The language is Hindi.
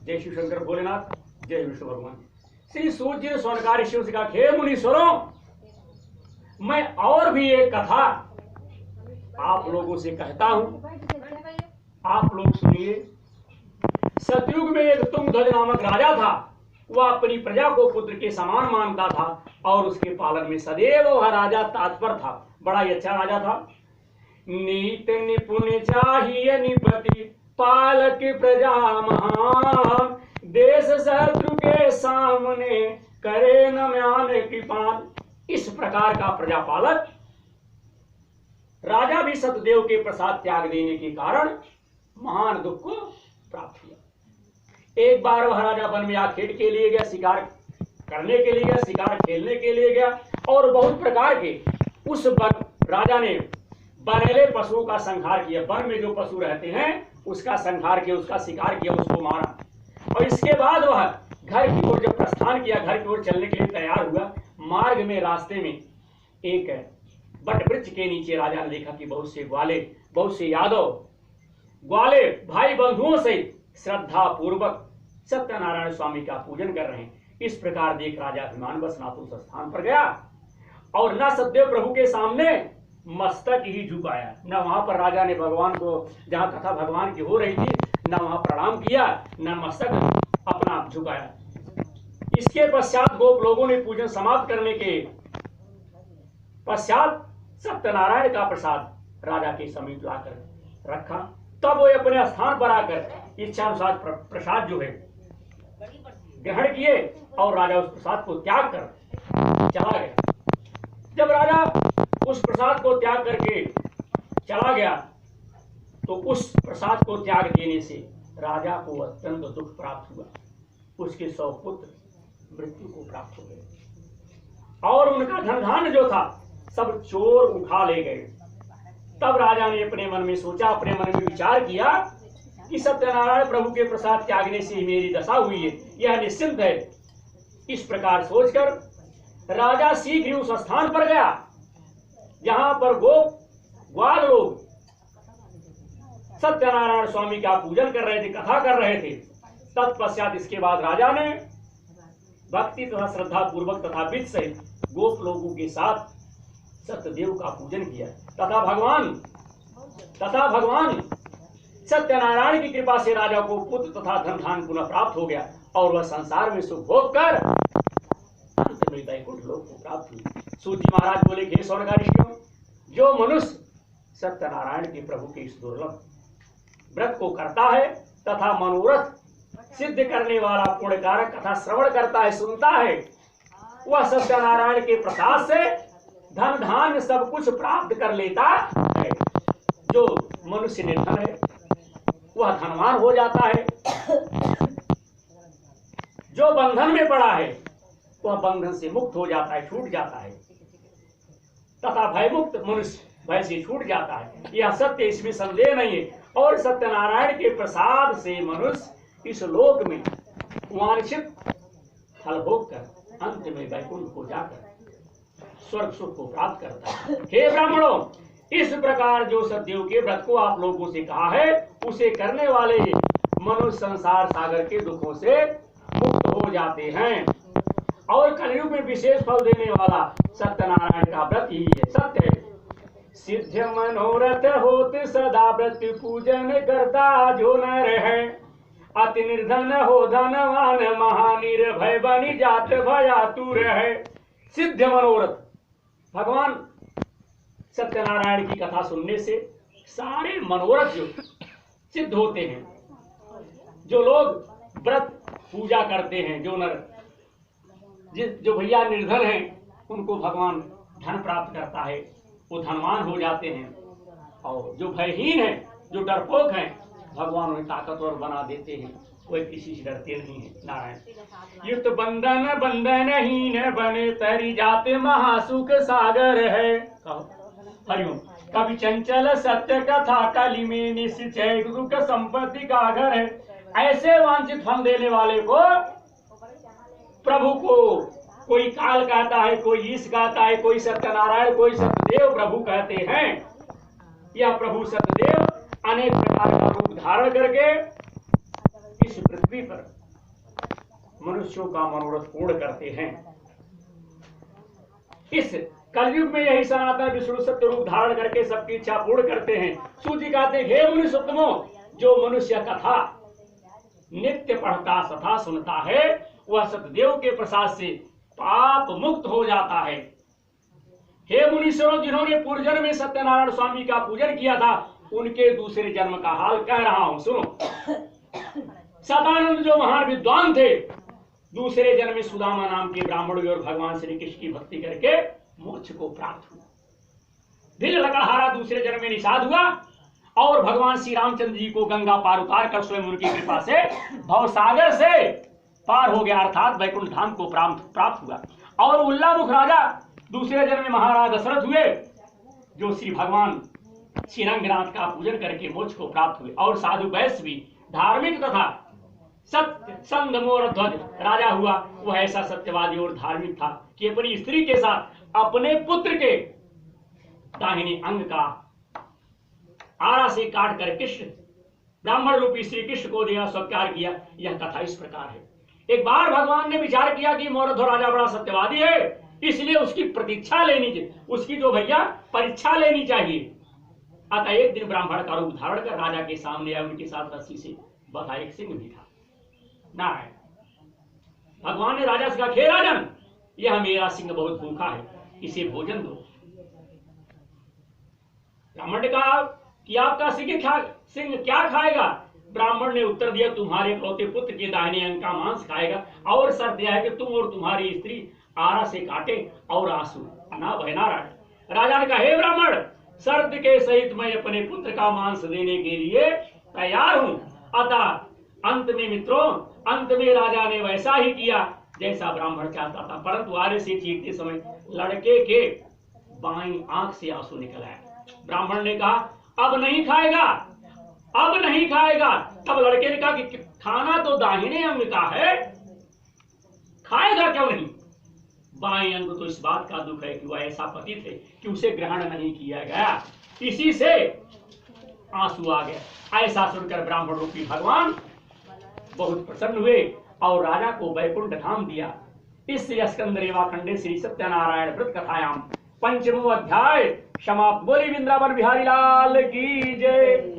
जय शिव शंकर भोलेनाथ, जय विष्णु भगवान। श्री सूत जी ने स्वर्णकार शिव से कहा, हे मुनीश्वरों, मैं और भी एक कथा आप लोगों से कहता हूं, आप लोग सुनिए। सतयुग में एक तुंगध्वज नामक राजा था। वह अपनी प्रजा को पुत्र के समान मानता था और उसके पालन में सदैव वह राजा तत्पर था। बड़ा ही अच्छा राजा था। नीत निपुण चाहिए निपति पालक प्रजा महान, देश शत्रु के सामने करे न म्यान कृपान। इस प्रकार का प्रजापालक राजा भी सतदेव के प्रसाद त्याग देने के कारण महान दुख को प्राप्त हुआ। एक बार वह राजा वन में आखेट के लिए गया, शिकार करने के लिए गया, शिकार खेलने के लिए गया और बहुत प्रकार के उस राजा ने बनेले पशुओं का संहार किया। वन में जो पशु रहते हैं उसका संहार किया, उसका शिकार किया, उसको मारा। और इसके बाद वह घर की ओर जब प्रस्थान किया, घर की ओर चलने के लिए तैयार हुआ, मार्ग में रास्ते में एक बट वृक्ष के नीचे राजा ने देखा कि बहुत से ग्वाले, बहुत से यादव ग्वाले भाई बंधुओं से श्रद्धा पूर्वक सत्यनारायण स्वामी का पूजन कर रहे हैं। इस प्रकार देख राजा अभिमानवश ना तो उस स्थान पर गया और न सतदेव प्रभु के सामने मस्तक ही झुकाया। न वहां पर राजा ने भगवान को, जहां कथा भगवान की हो रही थी, न वहां प्रणाम किया, न मस्तक अपना झुकाया। इसके पश्चात गोप लोगों ने पूजन समाप्त करने के पश्चात सत्यनारायण का प्रसाद राजा के समीप लाकर रखा। तब वो अपने स्थान पर आकर इच्छा अनुसार प्रसाद जो है ग्रहण किए और राजा उस प्रसाद को त्याग कर चला गया। जब राजा उस प्रसाद को त्याग करके चला गया तो उस प्रसाद को त्याग देने से राजा को अत्यंत दुख प्राप्त हुआ। उसके 100 पुत्र मृत्यु को प्राप्त हो गए और उनका धन धान्य जो था सब चोर उठा ले गए। तब राजा ने अपने मन में सोचा, अपने मन में विचार किया कि सत्यनारायण प्रभु के प्रसाद त्यागने से ही मेरी दशा हुई है, यह निश्चिंत है। इस प्रकार सोचकर राजा शीघ्र ही उस स्थान पर गया जहां पर ग्वाल लोग सत्यनारायण स्वामी का पूजन कर रहे थे, कथा कर रहे थे। तत्पश्चात इसके बाद राजा ने भक्ति तथा श्रद्धा पूर्वक तथा वित्त सहित गोप लोगों के साथ सत्यदेव का पूजन किया तथा भगवान सत्यनारायण की कृपा से राजा को पुत्र तथा धन धान पुनः प्राप्त हो गया और वह संसार में सुख भोग कर अंत में वैकुंठ लोक को प्राप्त हुई। सूत जी महाराज बोले, हे स्वर्णकार, जो मनुष्य सत्यनारायण के प्रभु के इस दुर्लभ व्रत को करता है तथा मनोरथ सिद्ध करने वाला पुण्यकारक कथा श्रवण करता है, सुनता है, वह सत्यनारायण के प्रसाद से धन धान्य सब कुछ प्राप्त कर लेता है। जो मनुष्य निर्धन है वह धनवान हो जाता है, जो बंधन में पड़ा है वह बंधन से मुक्त हो जाता है, छूट जाता है तथा भयमुक्त मनुष्य भय से छूट जाता है। यह सत्य, इसमें संदेह नहीं है। और सत्यनारायण के प्रसाद से मनुष्य इस लोक में वांछित फल भोग कर अंत में वैकुंठ को जाकर स्वर्ग सुख को प्राप्त करता है। हे ब्राह्मणों, इस प्रकार जो सतदेव के व्रत को आप लोगों से कहा है, उसे करने वाले मनुष्य संसार सागर के दुखों से मुक्त हो जाते हैं और कलयुग में विशेष फल देने वाला सत्यनारायण का व्रत ही है, सत्य है। सिद्ध मनोरथ होते सदा व्रत पूजन करता जो न रहे, अति निर्धन हो धनवान महानिर्भय बनी जात भयातुर है। सिद्ध मनोरथ, भगवान सत्यनारायण की कथा सुनने से सारे मनोरथ जो सिद्ध होते हैं। जो लोग व्रत पूजा करते हैं, जो भैया निर्धन हैं, उनको भगवान धन प्राप्त करता है, वो धनवान हो जाते हैं। और जो भयहीन है, जो डरपोक हैं, भगवान उन्हें ताकतवर बना देते हैं, कोई किसी से डरते नहीं है। नारायण युक्त बंधन बंधनहीन बने तरी जाते महासुख सागर है। हरिओम। कभी चंचल सत्य कथा कली में निश्चय दुख संपत्ति का घर है। ऐसे वांछित फल देने वाले को प्रभु को कोई काल कहता है, कोई ईश कहता है, कोई सत्यनारायण, कोई सत्यदेव प्रभु कहते हैं। यह प्रभु सत्यदेव अनेक प्रकार का रूप धारण करके इस पृथ्वी पृथ्वी पर मनुष्यों का मनोरथ पूर्ण करते हैं। इस कलयुग में यही सनातन विष्णु सत्य रूप धारण करके सबकी इच्छा पूर्ण करते हैं। सूत जी कहते हैं, हे मुनि सत्तमो, जो मनुष्य कथा नित्य पढ़ता सथा सुनता है वह सतदेव के प्रसाद से पाप मुक्त हो जाता है। हे मुनीश्वरों, जिन्होंने पूर्व जन्म में सत्यनारायण स्वामी का पूजन किया था उनके दूसरे जन्म का हाल कह रहा हूं, सुनो। सदानंद जो महान विद्वान थे, दूसरे जन्म में सुदामा नाम के ब्राह्मण और भगवान श्री कृष्ण की भक्ति करके मोक्ष को प्राप्त हुआ। दिल लकड़हारा दूसरे जन्म में निषाद हुआ और भगवान श्री रामचंद्र जी को गंगा पार उतार कर स्वयं उनकी कृपा से भवसागर से पार हो गया, अर्थात वैकुंठ धाम को प्राप्त हुआ। और उल्लामुख राजा दूसरे जन्म में महाराज दशरथ हुए, जो श्री भगवान श्रीरंगनाथ का पूजन करके मोक्ष को प्राप्त हुए। और साधु वैश्य भी धार्मिक तथा सत्य संध मोर ध्वज राजा हुआ। वह ऐसा सत्यवादी और धार्मिक था कि अपनी स्त्री के साथ अपने पुत्र के दाहिने अंग का आरा से काट कर कृष्ण ब्राह्मण रूपी श्री कृष्ण को देह स्वीकार किया। यह कथा इस प्रकार है। एक बार भगवान ने विचार किया कि मोरध्वज राजा बड़ा सत्यवादी है, इसलिए उसकी प्रतीक्षा लेनी चाहिए, उसकी जो भैया परीक्षा लेनी चाहिए। अतः एक दिन ब्राह्मण का रूप धारण कर राजा के सामने आया, उनके साथ रस्सी से बंधा एक सिंह भी था। नारायण, भगवान ने राजा से कहा, हे राजन, यह मेरा सिंह बहुत भूखा है, इसे भोजन दो। ब्राह्मण ने कहा कि आपका सिंह क्या खाएगा? ब्राह्मण ने उत्तर दिया, तुम्हारे इकलौते पुत्र के दाहिने अंग का मांस खाएगा, और शर्त यह है कि तुम और तुम्हारी स्त्री आरा से काटे और आंसू ना बहे। नारायण। राजा ने कहा, हे ब्राह्मण, शर्त के सहित मैं अपने पुत्र का मांस देने के लिए तैयार हूं। अतः अंत में मित्रों, अंत में राजा ने वैसा ही किया जैसा ब्राह्मण चाहता था, परंतु आरे से चीरते समय लड़के के बाईं आंख से आंसू निकल आया। ब्राह्मण ने कहा, अब नहीं खाएगा, अब नहीं खाएगा। तब लड़के ने कहा कि खाना तो दाहिने अंग का है, खाएगा क्यों नहीं? बाएं अंग तो इस बात का दुख है कि वह ऐसा पतित है कि उसे ग्रहण नहीं किया गया, इसी से आंसू आ गया। ऐसा सुनकर ब्राह्मण रूपी भगवान बहुत प्रसन्न हुए और राजा को वैकुंठ धाम दिया। इस स्कंद रेवा खंडे श्री सत्यनारायण व्रत कथायाम 5वां अध्याय समाप्त। बोली वृंदावन बिहारी लाल की जय।